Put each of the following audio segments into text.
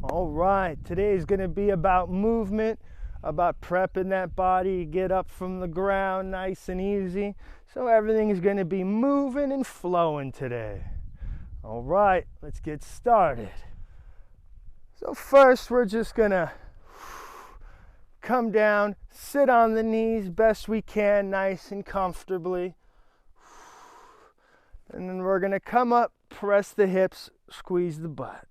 All right, today is going to be about movement, about prepping that body, get up from the ground nice and easy. So everything is going to be moving and flowing today. All right, let's get started. So first we're just going to come down, sit on the knees best we can, nice and comfortably. And then we're going to come up, press the hips, squeeze the butt.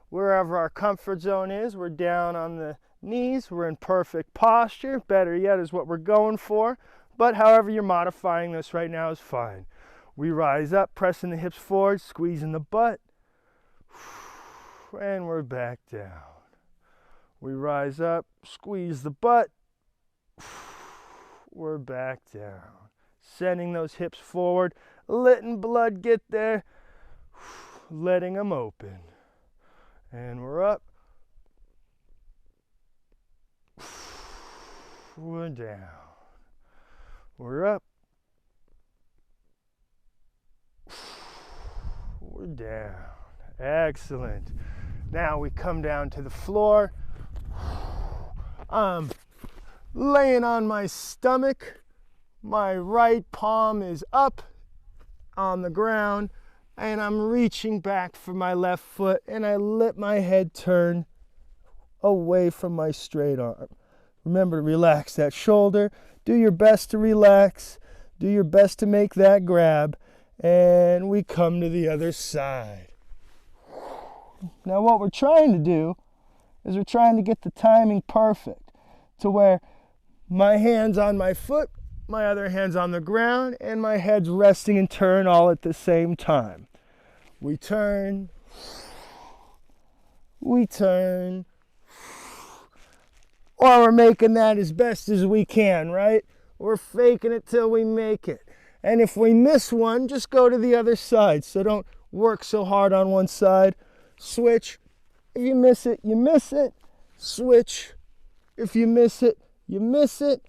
Wherever our comfort zone is, we're down on the knees, we're in perfect posture. Better yet is what we're going for, but however you're modifying this right now is fine. We rise up, pressing the hips forward, squeezing the butt, and we're back down. We rise up, squeeze the butt, we're back down. Sending those hips forward, letting blood get there, letting them open. And we're up. We're down. We're up. We're down. Excellent. Now we come down to the floor. I'm laying on my stomach. My right palm is up on the ground. And I'm reaching back for my left foot, and I let my head turn away from my straight arm. Remember to relax that shoulder. Do your best to relax. Do your best to make that grab. And we come to the other side. Now what we're trying to do is we're trying to get the timing perfect to where my hand's on my foot, my other hand's on the ground, and my head's resting and turn all at the same time. We turn, or we're making that as best as we can, right? We're faking it till we make it. And if we miss one, just go to the other side. So don't work so hard on one side. Switch. If you miss it, you miss it. Switch. If you miss it, you miss it.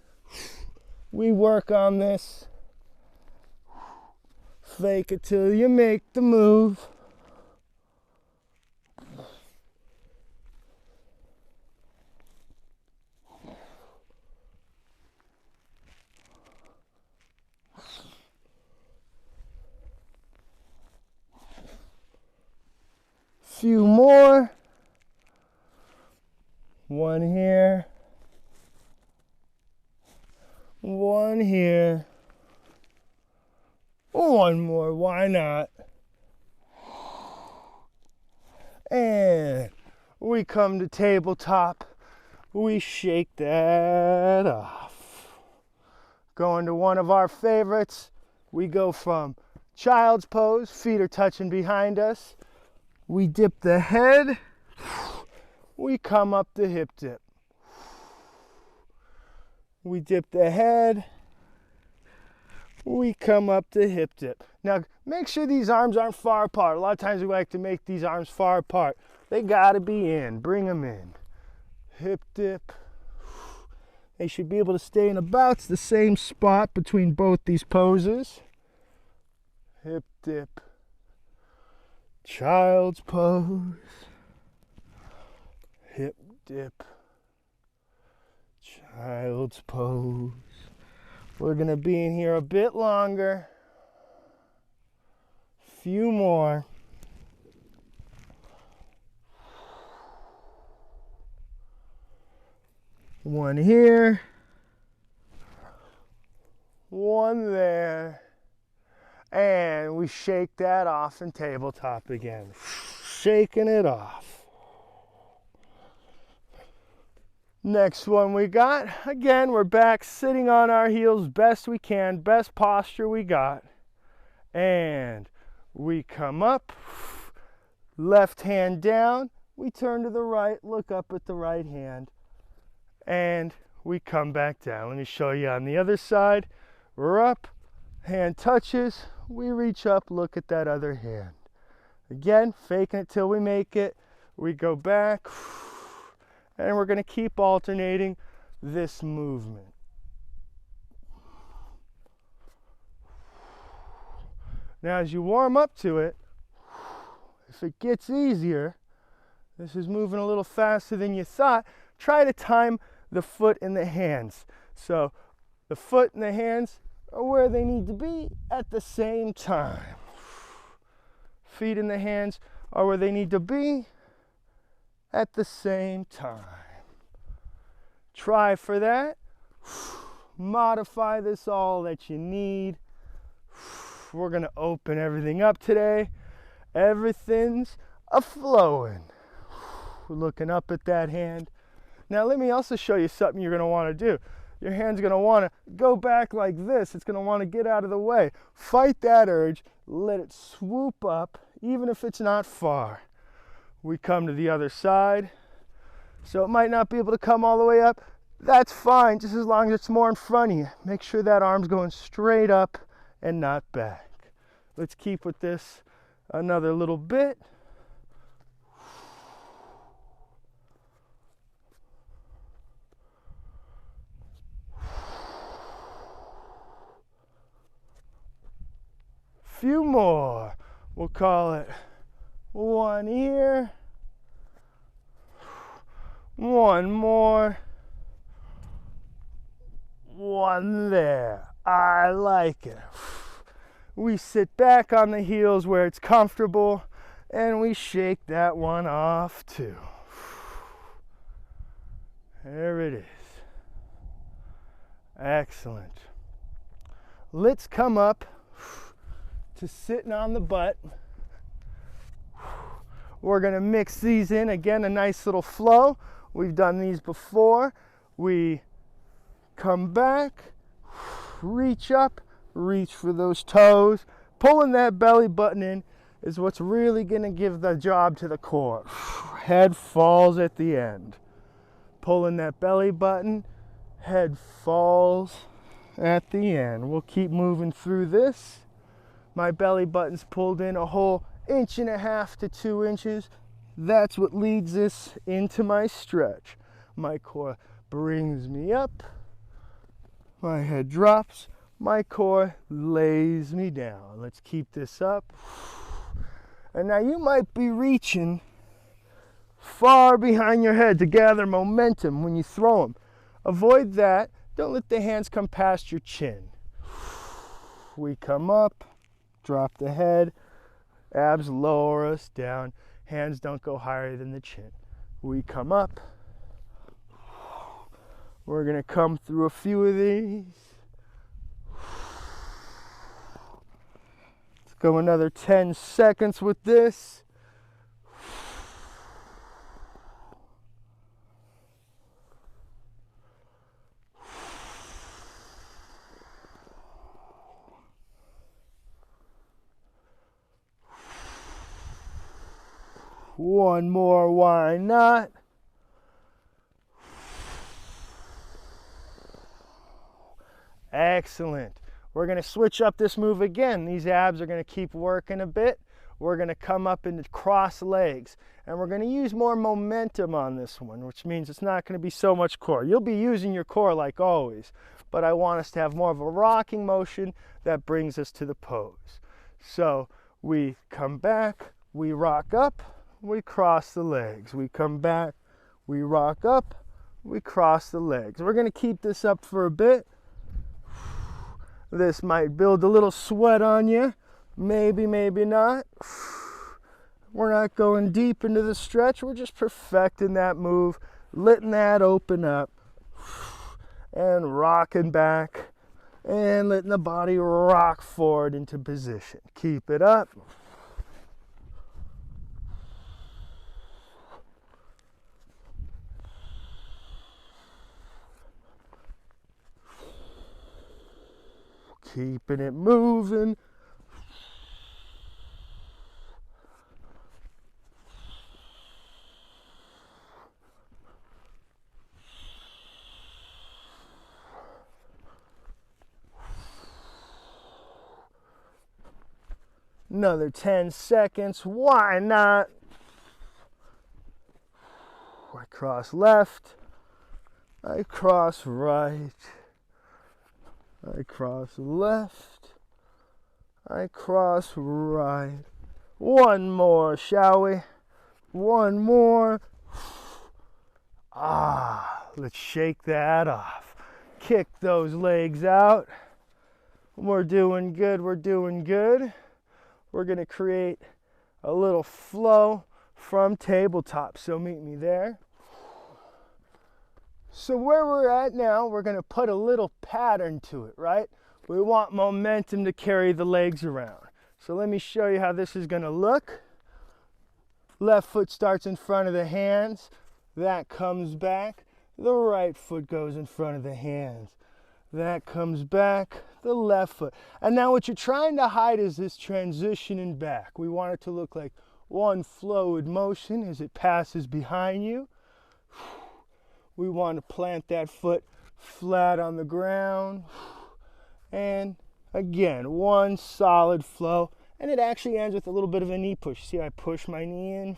We work on this. Fake it till you make the move. Few more. One here. One here. One more, why not? And we come to tabletop. We shake that off. Going to one of our favorites. We go from child's pose, feet are touching behind us. We dip the head. We come up the hip dip. We dip the head. We come up to hip dip. Now, make sure these arms aren't far apart. A lot of times we like to make these arms far apart. They gotta be in. Bring them in. Hip dip. They should be able to stay in about the same spot between both these poses. Hip dip. Child's pose. Hip dip. Child's pose. We're going to be in here a bit longer. Few more. One here. One there. And we shake that off and tabletop again. Shaking it off. Next one we got, again, we're back sitting on our heels best we can, best posture we got. And we come up, left hand down, we turn to the right, look up at the right hand, and we come back down. Let me show you on the other side. We're up, hand touches, we reach up, look at that other hand. Again, faking it till we make it. We go back. And we're going to keep alternating this movement. Now as you warm up to it, if it gets easier, This is moving a little faster than you thought. Try to time the foot and the hands. So the foot and the hands are where they need to be at the same time. Feet and the hands are where they need to be at the same time. Try for that. Modify this all that you need. We're going to open everything up today. Everything's a-flowing. Looking up at that hand. Now let me also show you something you're going to want to do. Your hand's going to want to go back like this. It's going to want to get out of the way. Fight that urge. Let it swoop up, even if it's not far. We come to the other side. So it might not be able to come all the way up. That's fine, just as long as it's more in front of you. Make sure that arm's going straight up and not back. Let's keep with this another little bit. Few more. We'll call it one here. One more. One there. I like it. We sit back on the heels where it's comfortable and we shake that one off too. There it is. Excellent. Let's come up to sitting on the butt. We're going to mix these in. Again, a nice little flow. We've done these before. We come back, reach up, reach for those toes. Pulling that belly button in is what's really going to give the job to the core. Head falls at the end. Pulling that belly button, head falls at the end. We'll keep moving through this. My belly button's pulled in a whole 1.5 to 2 inches. That's what leads this into my stretch. My core brings me up. My head drops. My core lays me down. Let's keep this up. And now you might be reaching far behind your head to gather momentum when you throw them. Avoid that. Don't let the hands come past your chin. We come up, drop the head, abs lower us down, hands don't go higher than the chin. We come up. We're going to come through a few of these. Let's go another 10 seconds with this. One more, why not? Excellent. We're going to switch up this move again. These abs are going to keep working a bit. We're going to come up into cross legs. And we're going to use more momentum on this one, which means it's not going to be so much core. You'll be using your core like always, but I want us to have more of a rocking motion that brings us to the pose. So we come back, we rock up, we cross the legs. We come back, we rock up, we cross the legs. We're going to keep this up for a bit. This might build a little sweat on you. Maybe, maybe not. We're not going deep into the stretch. We're just perfecting that move, letting that open up, and rocking back, and letting the body rock forward into position. Keep it up. Keeping it moving. Another 10 seconds. Why not? I cross left. I cross right. I cross left. I cross right. One more, shall we? One more. Let's shake that off. Kick those legs out. We're doing good, we're doing good. We're gonna create a little flow from tabletop, so meet me there. So where we're at now, we're gonna put a little pattern to it, right? We want momentum to carry the legs around. So let me show you how this is gonna look. Left foot starts in front of the hands, that comes back. The right foot goes in front of the hands. That comes back, the left foot. And now what you're trying to hide is this transitioning back. We want it to look like one fluid motion as it passes behind you. We want to plant that foot flat on the ground. And again, one solid flow. And it actually ends with a little bit of a knee push. See, I push my knee in.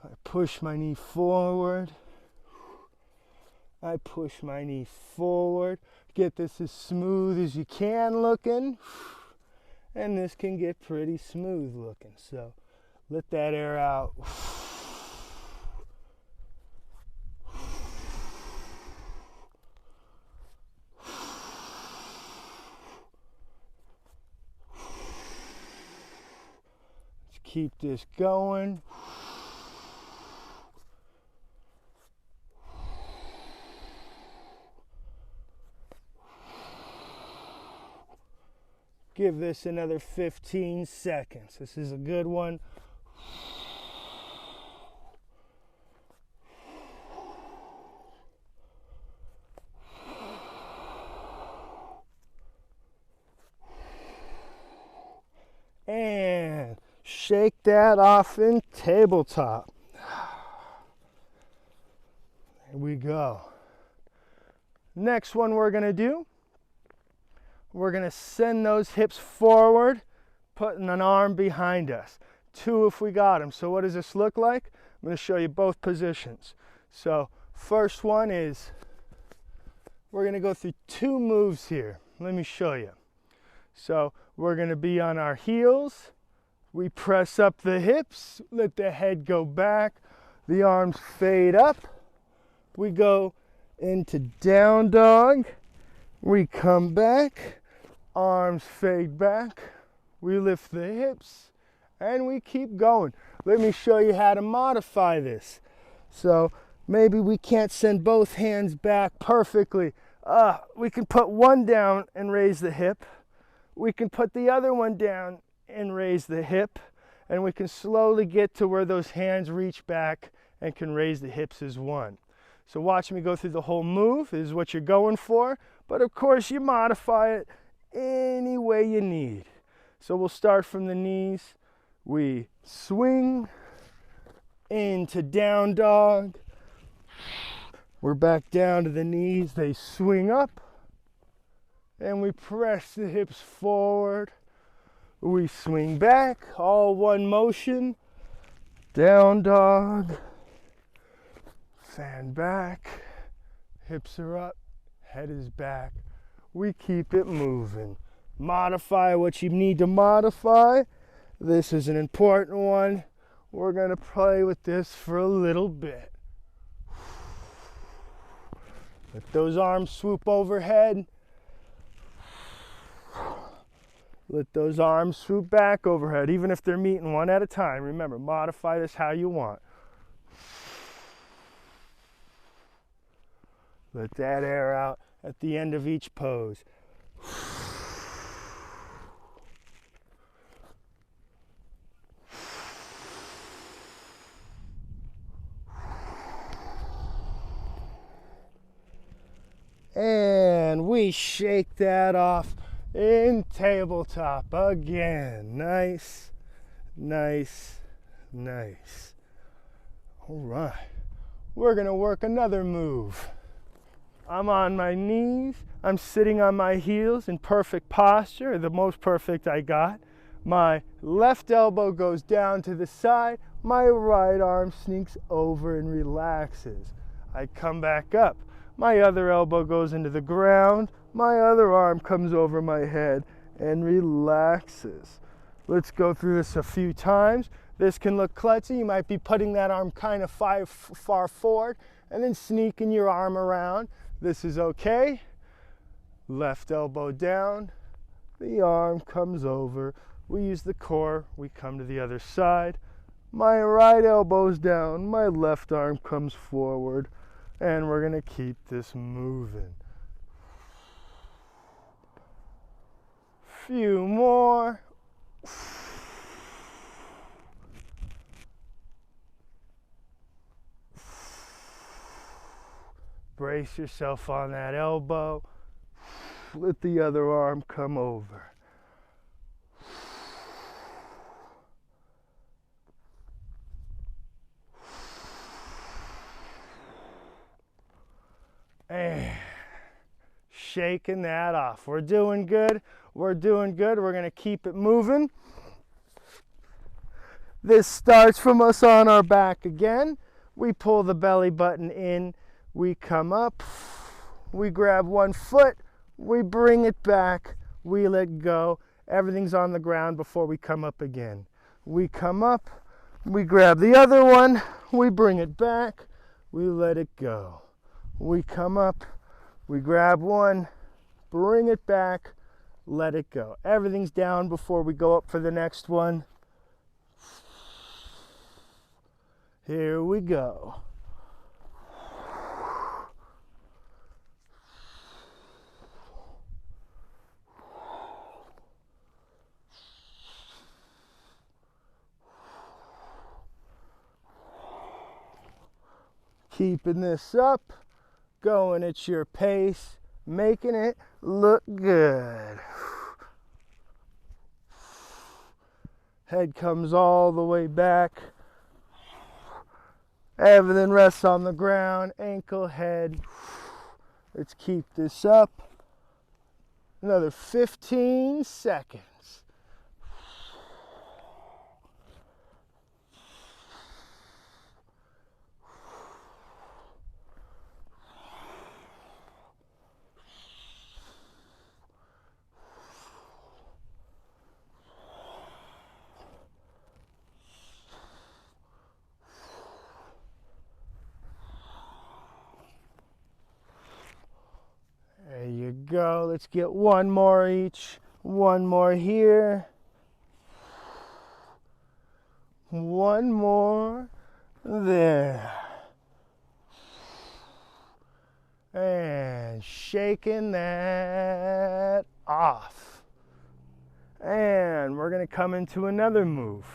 I push my knee forward. I push my knee forward. Get this as smooth as you can looking. And this can get pretty smooth looking. So let that air out. Let's keep this going. Give this another 15 seconds. This is a good one. And shake that off in tabletop. There we go. Next one we're going to do, we're going to send those hips forward, putting an arm behind us. 2 if we got them. So what does this look like? I'm going to show you both positions. So first one is, we're going to go through 2 moves here. Let me show you. So we're going to be on our heels. We press up the hips, let the head go back, the arms fade up. We go into down dog. We come back. Arms fade back, we lift the hips, and we keep going. Let me show you how to modify this. So maybe we can't send both hands back perfectly. We can put one down and raise the hip. We can put the other one down and raise the hip, and we can slowly get to where those hands reach back and can raise the hips as one. So watch me go through the whole move. This is what you're going for, but of course you modify it any way you need. So we'll start from the knees. We swing into down dog. We're back down to the knees. They swing up. And we press the hips forward. We swing back, all one motion. Down dog. Fan back. Hips are up. Head is back. We keep it moving. Modify what you need to modify. This is an important one. We're going to play with this for a little bit. Let those arms swoop overhead. Let those arms swoop back overhead, even if they're meeting one at a time. Remember, modify this how you want. Let that air out at the end of each pose. And we shake that off in tabletop again. Nice, nice, nice. All right, we're gonna work another move. I'm on my knees, I'm sitting on my heels in perfect posture, the most perfect I got. My left elbow goes down to the side, my right arm sneaks over and relaxes. I come back up, my other elbow goes into the ground, my other arm comes over my head and relaxes. Let's go through this a few times. This can look klutzy. You might be putting that arm kind of far forward and then sneaking your arm around. This is okay. Left elbow down, the arm comes over. We use the core, we come to the other side. My right elbow's down, my left arm comes forward, and we're gonna keep this moving. Few more. Brace yourself on that elbow. Let the other arm come over. And shaking that off. We're doing good. We're doing good. We're going to keep it moving. This starts from us on our back again. We pull the belly button in. We come up. We grab one foot. We bring it back. We let go. Everything's on the ground before we come up again. We come up. We grab the other one. We bring it back. We let it go. We come up. We grab one. Bring it back. Let it go. Everything's down before we go up for the next one. Here we go. Keeping this up, going at your pace, making it look good. Head comes all the way back. Everything rests on the ground, ankle, head. Let's keep this up. Another 15 seconds. There you go. Let's get one more each. One more here. One more there. And shaking that off. And we're going to come into another move.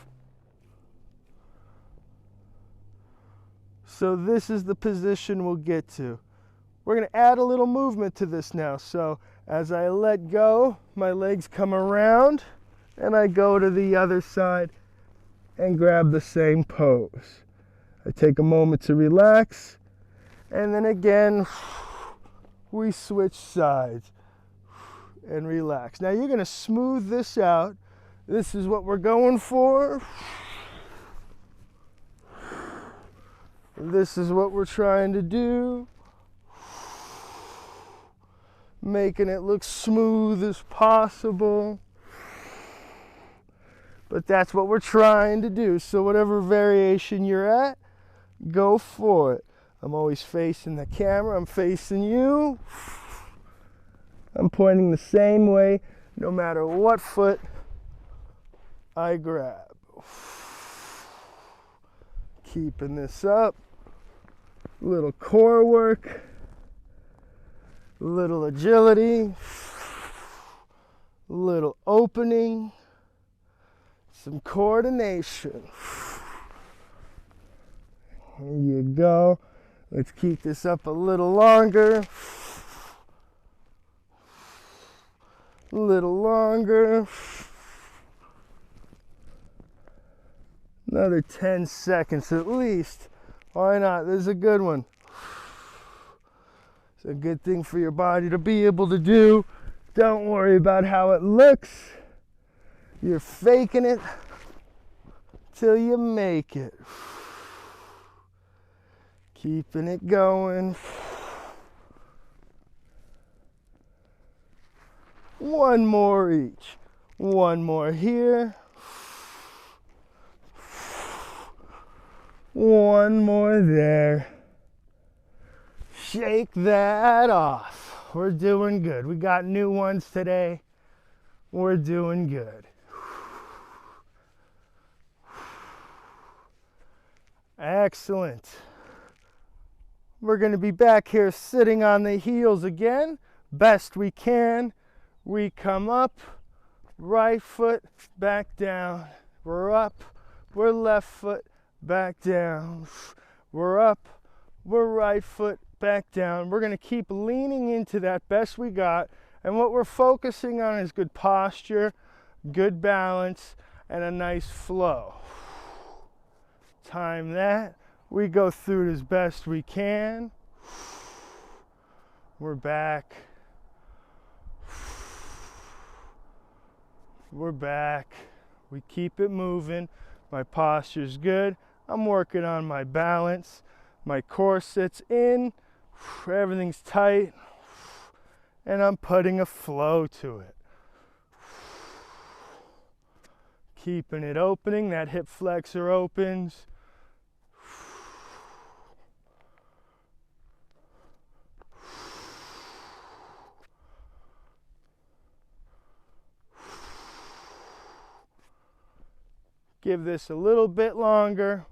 So this is the position we'll get to. We're going to add a little movement to this now. So as I let go, my legs come around and I go to the other side and grab the same pose. I take a moment to relax, and then again, we switch sides and relax. Now you're going to smooth this out. This is what we're going for. This is what we're trying to do. Making it look smooth as possible. But that's what we're trying to do. So whatever variation you're at, go for it. I'm always facing the camera. I'm facing you. I'm pointing the same way no matter what foot I grab. Keeping this up. Little core work. Little agility. Little opening. Some coordination. There you go. Let's keep this up a little longer. A little longer. Another 10 seconds at least. Why not? This is a good one. It's a good thing for your body to be able to do. Don't worry about how it looks. You're faking it till you make it. Keeping it going. One more each. One more here. One more there. Shake that off. We're doing good. We got new ones today. We're doing good. Excellent. We're going to be back here sitting on the heels again. Best we can. We come up, right foot back down. We're up, we're left foot back down. We're up, we're right foot back down. We're going to keep leaning into that best we got. And what we're focusing on is good posture, good balance, and a nice flow. Time that. We go through it as best we can. We're back. We're back. We keep it moving. My posture's good. I'm working on my balance. My core sits in. Everything's tight. And I'm putting a flow to it. Keeping it opening. That hip flexor opens. Give this a little bit longer,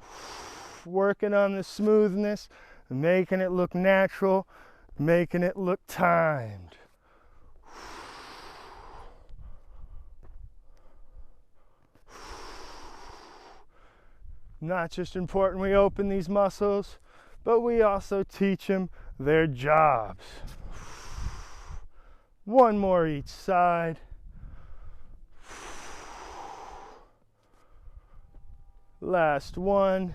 working on the smoothness, making it look natural, making it look timed. Not just important we open these muscles, but we also teach them their jobs. One more each side. Last one.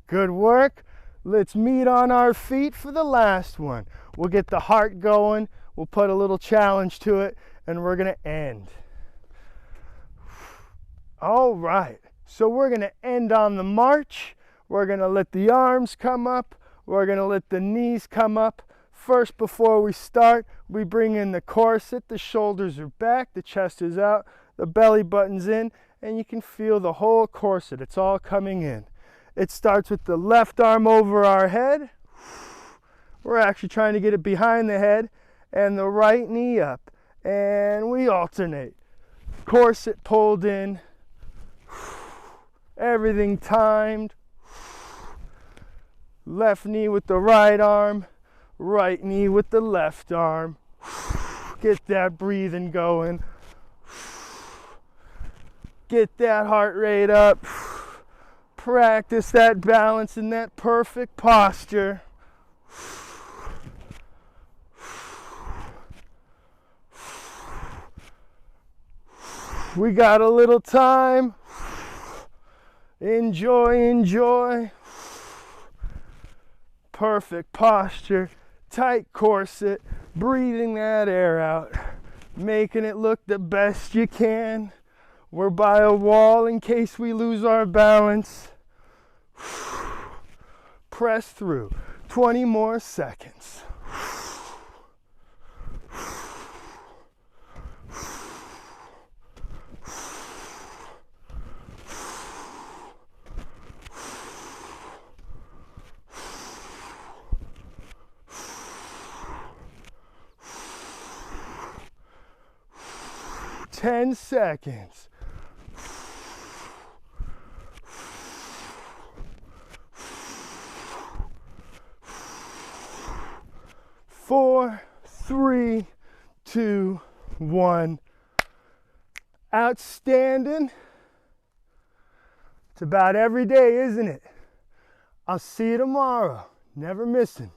Good work. Let's meet on our feet for the last one. We'll get the heart going. We'll put a little challenge to it, and we're going to end. All right. So we're going to end on the march. We're going to let the arms come up. We're going to let the knees come up. First, before we start, we bring in the corset. The shoulders are back, the chest is out, the belly button's in, and you can feel the whole corset. It's all coming in. It starts with the left arm over our head. We're actually trying to get it behind the head, and the right knee up. And we alternate. Corset pulled in. Everything timed. Left knee with the right arm. Right knee with the left arm. Get that breathing going. Get that heart rate up. Practice that balance and that perfect posture. We got a little time. Enjoy, enjoy. Perfect posture. Tight corset, breathing that air out, making it look the best you can. We're by a wall in case we lose our balance. Press through. 20 more seconds. Ten seconds. 4, 3, 2, 1. Outstanding. It's about every day, isn't it? I'll see you tomorrow. Never missing.